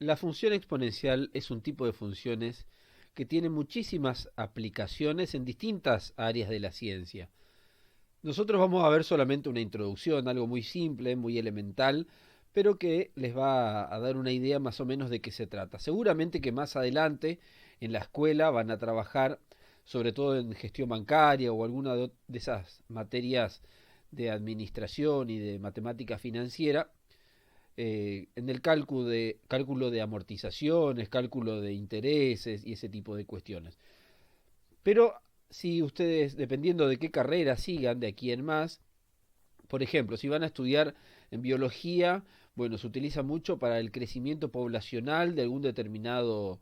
La función exponencial es un tipo de funciones que tiene muchísimas aplicaciones en distintas áreas de la ciencia. Nosotros vamos a ver solamente una introducción, algo muy simple, muy elemental, pero que les va a dar una idea más o menos de qué se trata. Seguramente que más adelante en la escuela van a trabajar sobre todo en gestión bancaria o alguna de esas materias de administración y de matemática financiera, en el cálculo de amortizaciones, cálculo de intereses y ese tipo de cuestiones. Pero si ustedes, dependiendo de qué carrera sigan de aquí en más, por ejemplo, si van a estudiar en biología, bueno, se utiliza mucho para el crecimiento poblacional de algún determinado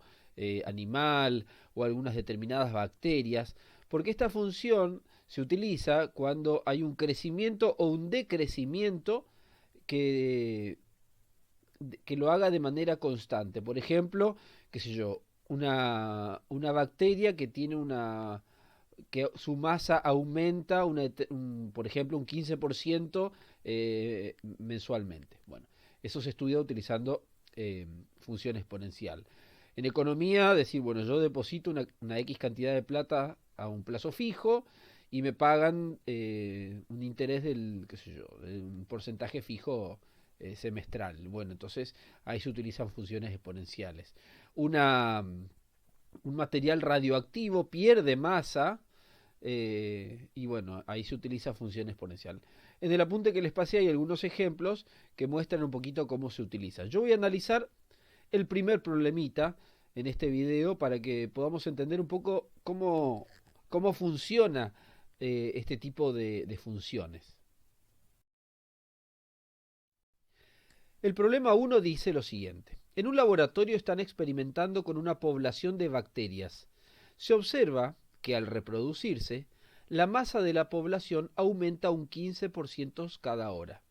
animal o algunas determinadas bacterias, porque esta función se utiliza cuando hay un crecimiento o un decrecimiento que que lo haga de manera constante. Por ejemplo, qué sé yo, una bacteria que tiene que su masa aumenta, por ejemplo, un 15% mensualmente. Bueno, eso se estudia utilizando función exponencial. En economía, decir, bueno, yo deposito una X cantidad de plata a un plazo fijo y me pagan un interés del, qué sé yo, de un porcentaje fijo semestral. Bueno, entonces ahí se utilizan funciones exponenciales. Una, un material radioactivo pierde masa y bueno, ahí se utiliza función exponencial. En el apunte que les pasé hay algunos ejemplos que muestran un poquito cómo se utiliza. Yo voy a analizar el primer problemita en este video para que podamos entender un poco cómo funciona este tipo de funciones. El problema uno dice lo siguiente. En un laboratorio están experimentando con una población de bacterias. Se observa que al reproducirse, la masa de la población aumenta un 15% cada hora.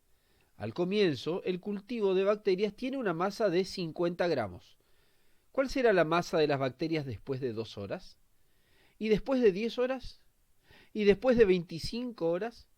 Al comienzo, el cultivo de bacterias tiene una masa de 50 gramos. ¿Cuál será la masa de las bacterias después de 2 horas? ¿Y después de 10 horas? ¿Y después de 25 horas?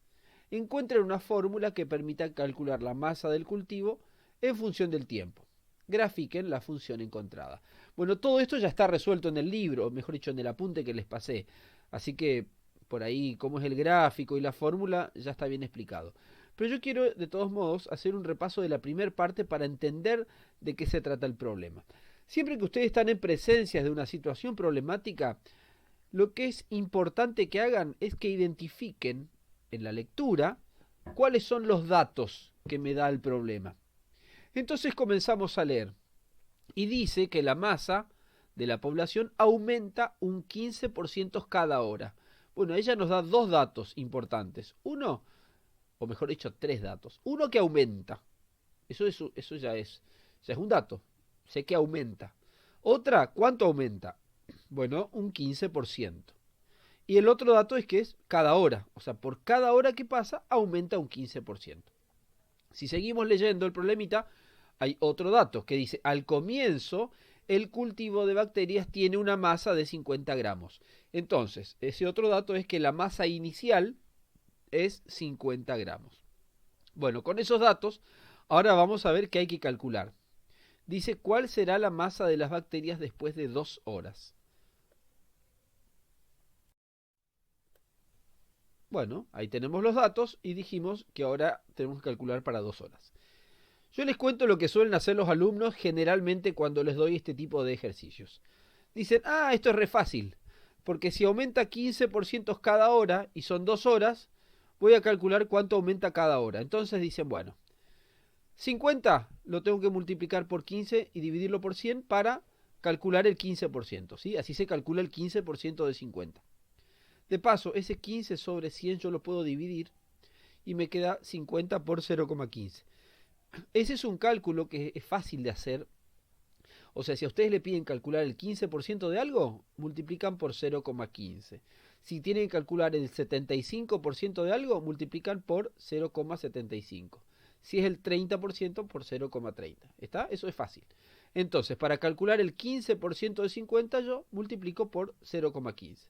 Encuentran una fórmula que permita calcular la masa del cultivo en función del tiempo. Grafiquen la función encontrada. Bueno, todo esto ya está resuelto en el libro, mejor dicho, en el apunte que les pasé. Así que por ahí, cómo es el gráfico y la fórmula, ya está bien explicado. Pero yo quiero, de todos modos, hacer un repaso de la primera parte para entender de qué se trata el problema. Siempre que ustedes están en presencia de una situación problemática, lo que es importante que hagan es que identifiquen en la lectura cuáles son los datos que me da el problema. Entonces comenzamos a leer y dice que la masa de la población aumenta un 15% cada hora. Bueno, ella nos da dos datos importantes. Uno, o mejor dicho, tres datos. Uno que aumenta. Eso ya es un dato. Sé que aumenta. Otra, ¿cuánto aumenta? Bueno, un 15%. Y el otro dato es que es cada hora. O sea, por cada hora que pasa, aumenta un 15%. Si seguimos leyendo el problemita, hay otro dato que dice, al comienzo, el cultivo de bacterias tiene una masa de 50 gramos. Entonces, ese otro dato es que la masa inicial es 50 gramos. Bueno, con esos datos, ahora vamos a ver qué hay que calcular. Dice, ¿cuál será la masa de las bacterias después de 2 horas? Bueno, ahí tenemos los datos y dijimos que ahora tenemos que calcular para 2 horas. Yo les cuento lo que suelen hacer los alumnos generalmente cuando les doy este tipo de ejercicios. Dicen, esto es re fácil, porque si aumenta 15% cada hora y son 2 horas, voy a calcular cuánto aumenta cada hora. Entonces dicen, bueno, 50 lo tengo que multiplicar por 15 y dividirlo por 100 para calcular el 15%, ¿sí? Así se calcula el 15% de 50. De paso, ese 15 sobre 100 yo lo puedo dividir y me queda 50 por 0,15. Ese es un cálculo que es fácil de hacer. O sea, si a ustedes le piden calcular el 15% de algo, multiplican por 0,15. Si tienen que calcular el 75% de algo, multiplican por 0,75. Si es el 30% por 0,30. ¿Está? Eso es fácil. Entonces, para calcular el 15% de 50, yo multiplico por 0,15.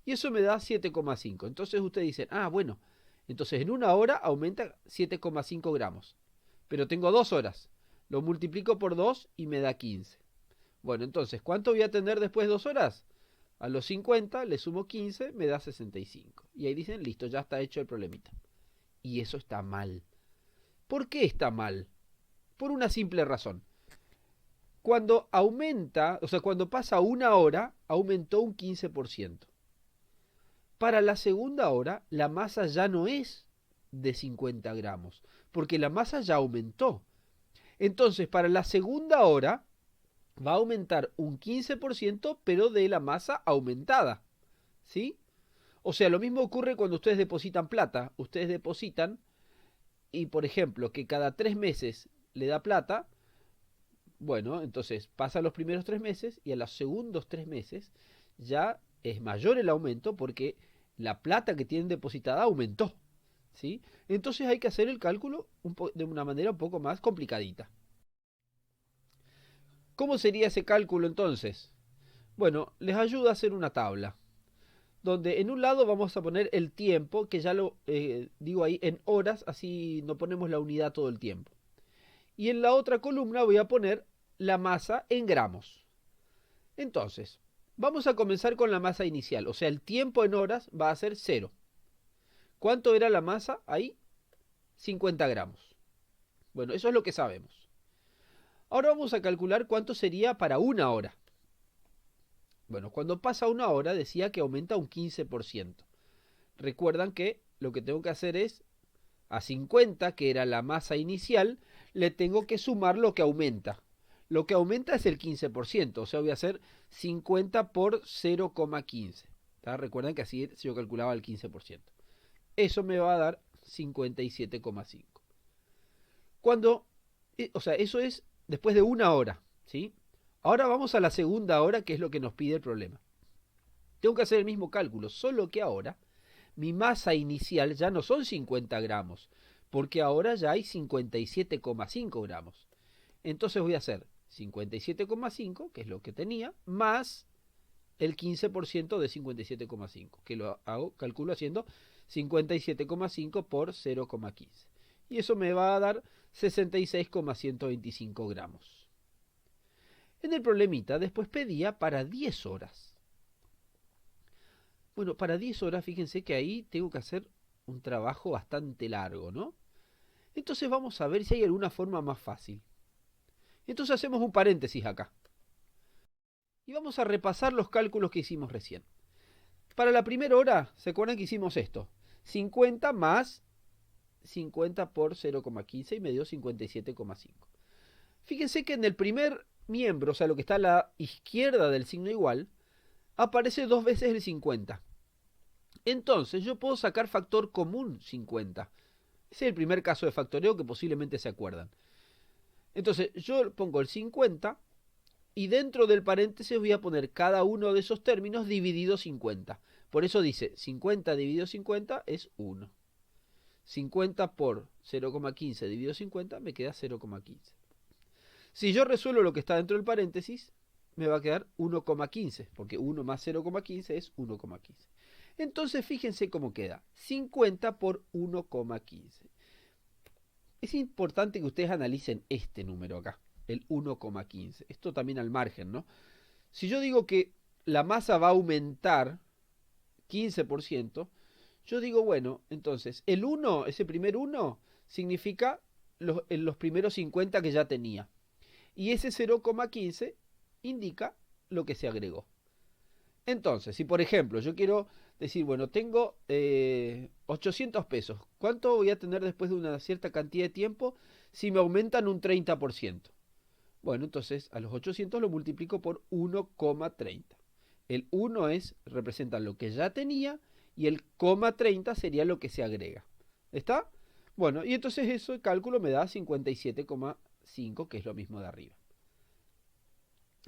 Y eso me da 7,5. Entonces ustedes dicen, bueno, entonces en una hora aumenta 7,5 gramos. Pero tengo 2 horas. Lo multiplico por 2 y me da 15. Bueno, entonces, ¿cuánto voy a tener después de 2 horas? A los 50 le sumo 15, me da 65. Y ahí dicen, listo, ya está hecho el problemita. Y eso está mal. ¿Por qué está mal? Por una simple razón. Cuando aumenta, o sea, cuando pasa una hora, aumentó un 15%. Para la segunda hora, la masa ya no es de 50 gramos, porque la masa ya aumentó. Entonces, para la segunda hora, va a aumentar un 15%, pero de la masa aumentada. ¿Sí? O sea, lo mismo ocurre cuando ustedes depositan plata. Ustedes depositan y, por ejemplo, que cada 3 meses le da plata. Bueno, entonces pasan los primeros 3 meses y a los segundos 3 meses ya es mayor el aumento porque la plata que tienen depositada aumentó. ¿Sí? Entonces hay que hacer el cálculo de una manera un poco más complicadita. ¿Cómo sería ese cálculo entonces? Bueno, les ayuda a hacer una tabla, donde en un lado vamos a poner el tiempo, que ya lo digo ahí en horas, así no ponemos la unidad todo el tiempo. Y en la otra columna voy a poner la masa en gramos. Entonces, vamos a comenzar con la masa inicial, o sea, el tiempo en horas va a ser 0. ¿Cuánto era la masa ahí? 50 gramos. Bueno, eso es lo que sabemos. Ahora vamos a calcular cuánto sería para una hora. Bueno, cuando pasa una hora decía que aumenta un 15%. Recuerdan que lo que tengo que hacer es a 50, que era la masa inicial, le tengo que sumar lo que aumenta. Lo que aumenta es el 15%, o sea, voy a hacer 50 por 0,15. Recuerden que así yo calculaba el 15%. Eso me va a dar 57,5. Cuando, o sea, eso es después de una hora, ¿sí? Ahora vamos a la segunda hora, que es lo que nos pide el problema. Tengo que hacer el mismo cálculo, solo que ahora mi masa inicial ya no son 50 gramos, porque ahora ya hay 57,5 gramos. Entonces voy a hacer 57,5, que es lo que tenía, más el 15% de 57,5, que lo calculo haciendo 57,5 por 0,15. Y eso me va a dar 66,125 gramos. En el problemita después pedía para 10 horas. Bueno, para 10 horas, fíjense que ahí tengo que hacer un trabajo bastante largo, ¿no? Entonces vamos a ver si hay alguna forma más fácil. Entonces hacemos un paréntesis acá. Y vamos a repasar los cálculos que hicimos recién. Para la primera hora, ¿se acuerdan que hicimos esto? 50 más 50 por 0,15 y me dio 57,5. Fíjense que en el primer miembro, o sea, lo que está a la izquierda del signo igual, aparece 2 veces el 50. Entonces yo puedo sacar factor común 50. Ese es el primer caso de factoreo que posiblemente se acuerdan. Entonces yo pongo el 50 y dentro del paréntesis voy a poner cada uno de esos términos dividido 50. Por eso dice 50 dividido 50 es 1. 50 por 0,15 dividido 50 me queda 0,15. Si yo resuelvo lo que está dentro del paréntesis, me va a quedar 1,15, porque 1 más 0,15 es 1,15. Entonces fíjense cómo queda, 50 por 1,15. Es importante que ustedes analicen este número acá, el 1,15. Esto también al margen, ¿no? Si yo digo que la masa va a aumentar 15%, yo digo, bueno, entonces el 1, ese primer 1, significa los primeros 50 que ya tenía. Y ese 0,15 indica lo que se agregó. Entonces, si por ejemplo yo quiero decir, bueno, tengo 800 pesos, ¿cuánto voy a tener después de una cierta cantidad de tiempo si me aumentan un 30%? Bueno, entonces a los 800 lo multiplico por 1,30. El 1 representa lo que ya tenía y el 30 sería lo que se agrega. ¿Está? Bueno, y entonces eso, el cálculo me da 57,5, que es lo mismo de arriba.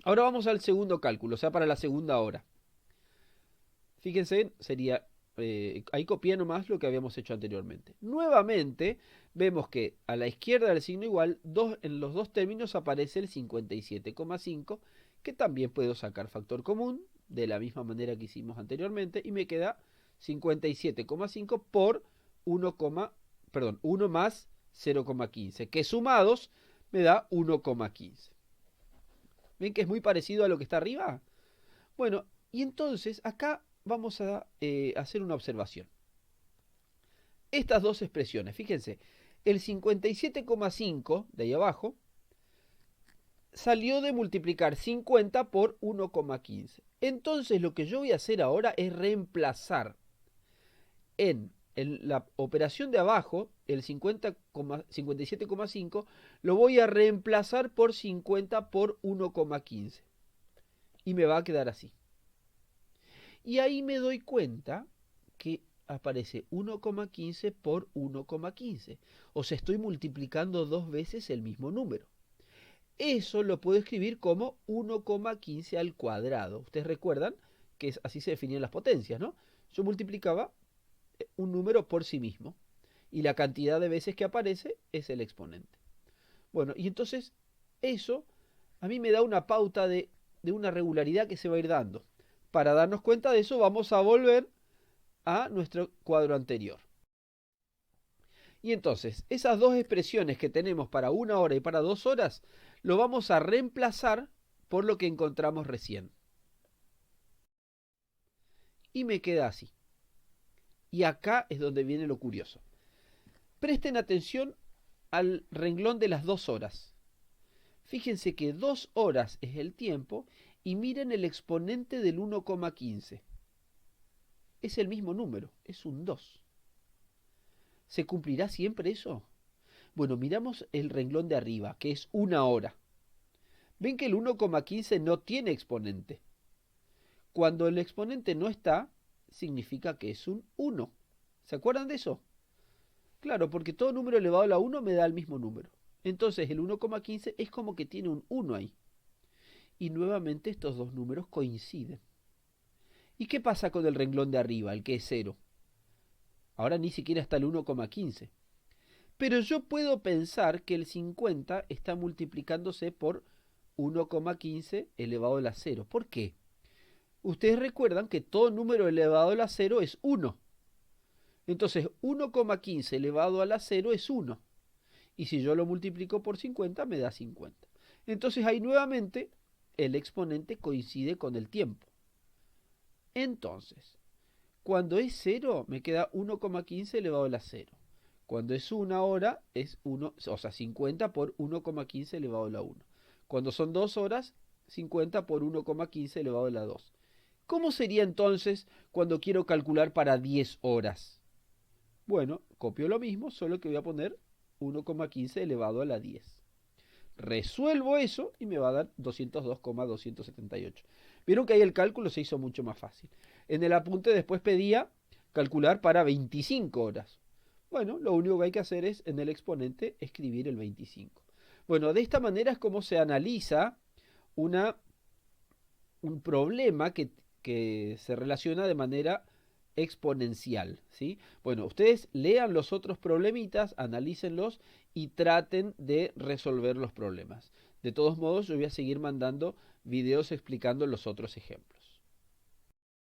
Ahora vamos al segundo cálculo, o sea, para la segunda hora. Fíjense, sería, ahí copié nomás lo que habíamos hecho anteriormente. Nuevamente, vemos que a la izquierda del signo igual, en los dos términos aparece el 57,5, que también puedo sacar factor común, de la misma manera que hicimos anteriormente, y me queda 57,5 por 1 más 0,15, que sumados me da 1,15. ¿Ven que es muy parecido a lo que está arriba? Bueno, y entonces acá vamos a hacer una observación. Estas dos expresiones, fíjense, el 57,5 de ahí abajo salió de multiplicar 50 por 1,15. Entonces lo que yo voy a hacer ahora es reemplazar en la operación de abajo, el 57,5, lo voy a reemplazar por 50 por 1,15. Y me va a quedar así. Y ahí me doy cuenta que aparece 1,15 por 1,15. O sea, estoy multiplicando dos veces el mismo número. Eso lo puedo escribir como 1,15 al cuadrado. Ustedes recuerdan que así se definían las potencias, ¿no? Yo multiplicaba un número por sí mismo y la cantidad de veces que aparece es el exponente. Bueno, y entonces eso a mí me da una pauta de una regularidad que se va a ir dando. Para darnos cuenta de eso vamos a volver a nuestro cuadro anterior. Y entonces, esas dos expresiones que tenemos para 1 hora y para 2 horas, lo vamos a reemplazar por lo que encontramos recién. Y me queda así. Y acá es donde viene lo curioso. Presten atención al renglón de las 2 horas. Fíjense que 2 horas es el tiempo y miren el exponente del 1,15. Es el mismo número, es un 2. ¿Se cumplirá siempre eso? Bueno, miramos el renglón de arriba, que es 1 hora. Ven que el 1,15 no tiene exponente. Cuando el exponente no está, significa que es un 1. ¿Se acuerdan de eso? Claro, porque todo número elevado a la 1 me da el mismo número. Entonces el 1,15 es como que tiene un 1 ahí. Y nuevamente estos dos números coinciden. ¿Y qué pasa con el renglón de arriba, el que es 0? Ahora ni siquiera está el 1,15. Pero yo puedo pensar que el 50 está multiplicándose por 1,15 elevado a la 0. ¿Por qué? Ustedes recuerdan que todo número elevado a la 0 es 1. Entonces 1,15 elevado a la 0 es 1. Y si yo lo multiplico por 50 me da 50. Entonces ahí nuevamente el exponente coincide con el tiempo. Entonces, cuando es 0 me queda 1,15 elevado a la 0. Cuando es 1 hora es 1, o sea, 50 por 1,15 elevado a la 1. Cuando son 2 horas, 50 por 1,15 elevado a la 2. ¿Cómo sería entonces cuando quiero calcular para 10 horas? Bueno, copio lo mismo, solo que voy a poner 1,15 elevado a la 10. Resuelvo eso y me va a dar 202,278. Vieron que ahí el cálculo se hizo mucho más fácil. En el apunte después pedía calcular para 25 horas. Bueno, lo único que hay que hacer es en el exponente escribir el 25. Bueno, de esta manera es como se analiza un problema que se relaciona de manera exponencial, ¿sí? Bueno, ustedes lean los otros problemitas, analícenlos y traten de resolver los problemas. De todos modos, yo voy a seguir mandando videos explicando los otros ejemplos.